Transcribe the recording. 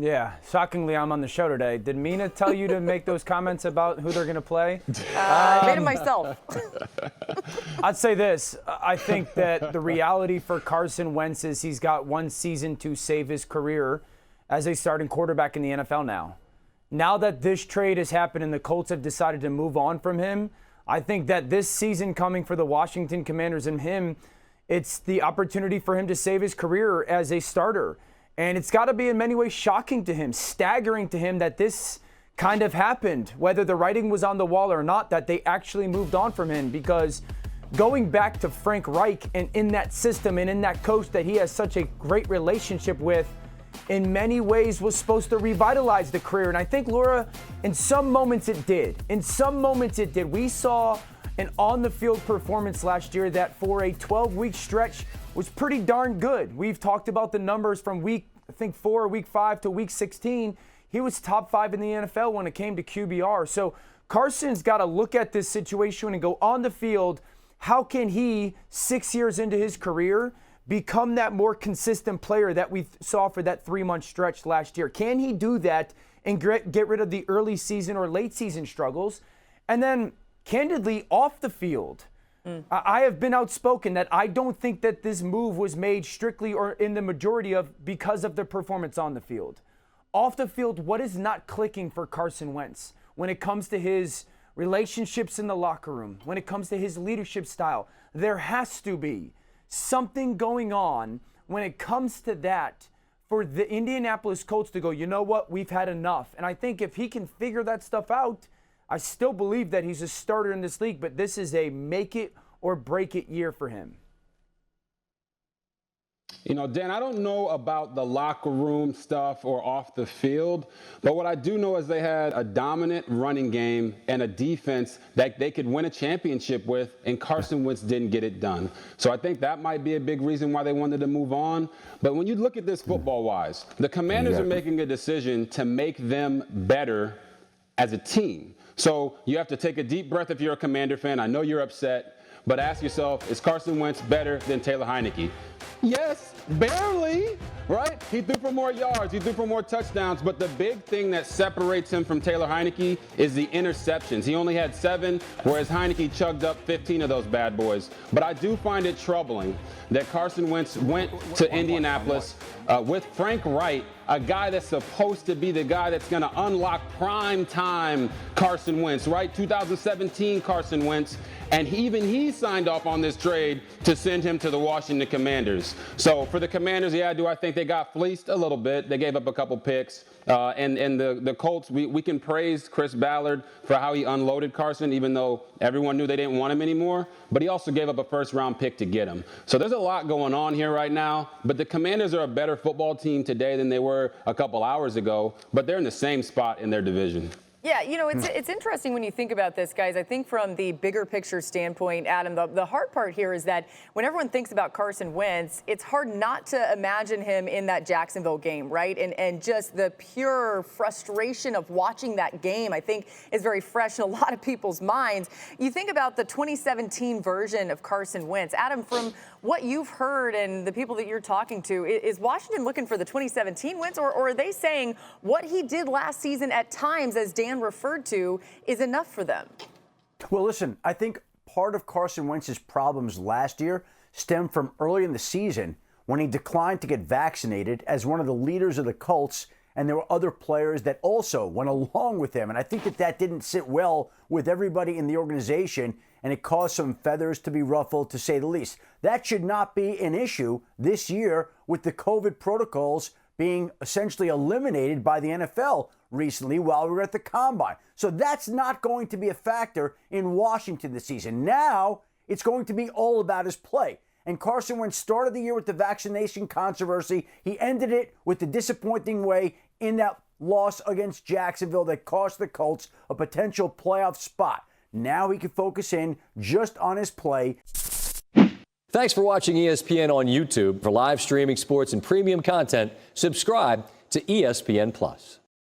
Yeah, shockingly, I'm on the show today. Did Mina tell you to make those comments about who they're going to play? I made it myself. I'd say this. I think that the reality for Carson Wentz is he's got one season to save his career as a starting quarterback in the NFL now. Now that this trade has happened and the Colts have decided to move on from him, I think that this season coming for the Washington Commanders and him, it's the opportunity for him to save his career as a starter. And it's got to be in many ways shocking to him, staggering to him that this kind of happened, whether the writing was on the wall or not, that they actually moved on from him. Because going back to Frank Reich and in that system and in that coach that he has such a great relationship with, in many ways was supposed to revitalize the career. And I think, Laura, in some moments it did. In some moments it did. We saw an on-the-field performance last year that for a 12-week stretch was pretty darn good. We've talked about the numbers from week 4, week 5 to week 16. He was top 5 in the NFL when it came to QBR. So Carson's got to look at this situation and go on the field. How can he, 6 years into his career, become that more consistent player that we saw for that 3-month stretch last year? Can he do that and get rid of the early season or late season struggles? And then, candidly, off the field, I have been outspoken that I don't think that this move was made strictly or in the majority of because of the performance on the field. Off the field, what is not clicking for Carson Wentz when it comes to his relationships in the locker room, when it comes to his leadership style? There has to be something going on when it comes to that for the Indianapolis Colts to go, you know what, we've had enough. And I think if he can figure that stuff out, I still believe that he's a starter in this league, but this is a make it or break it year for him. You know, Dan, I don't know about the locker room stuff or off the field, but what I do know is they had a dominant running game and a defense that they could win a championship with, and Carson Wentz didn't get it done. So I think that might be a big reason why they wanted to move on. But when you look at this football-wise, the Commanders are making a decision to make them better as a team. So you have to take a deep breath if you're a Commander fan. I know you're upset, but ask yourself, is Carson Wentz better than Taylor Heineke? Yes, barely, right? He threw for more yards, he threw for more touchdowns, but the big thing that separates him from Taylor Heineke is the interceptions. He only had 7, whereas Heineke chugged up 15 of those bad boys. But I do find it troubling that Carson Wentz went to Indianapolis with Frank Reich, a guy that's supposed to be the guy that's going to unlock prime time Carson Wentz, right? 2017 Carson Wentz. And even he signed off on this trade to send him to the Washington Commanders. So for the Commanders, yeah, do I think they got fleeced a little bit? They gave up a couple picks. And the Colts, we can praise Chris Ballard for how he unloaded Carson, even though everyone knew they didn't want him anymore. But he also gave up a first-round pick to get him. So there's a lot going on here right now. But the Commanders are a better football team today than they were a couple hours ago. But they're in the same spot in their division. Yeah, you know, it's interesting when you think about this, guys. I think from the bigger picture standpoint, Adam, the hard part here is that when everyone thinks about Carson Wentz, it's hard not to imagine him in that Jacksonville game, right? And just the pure frustration of watching that game, I think, is very fresh in a lot of people's minds. You think about the 2017 version of Carson Wentz. Adam, from what you've heard and the people that you're talking to, is Washington looking for the 2017 Wentz, or are they saying what he did last season at times, as Dan referred to, is enough for them? Well, listen, I think part of Carson Wentz's problems last year stemmed from early in the season when he declined to get vaccinated as one of the leaders of the Colts, and there were other players that also went along with him. And I think that didn't sit well with everybody in the organization, and it caused some feathers to be ruffled, to say the least. That should not be an issue this year with the COVID protocols being essentially eliminated by the NFL recently while we were at the Combine. So that's not going to be a factor in Washington this season. Now it's going to be all about his play. And Carson Wentz started the year with the vaccination controversy. He ended it with the disappointing way in that loss against Jacksonville that cost the Colts a potential playoff spot. Now he can focus in just on his play. Thanks for watching ESPN on YouTube. For live streaming sports and premium content, subscribe to ESPN+.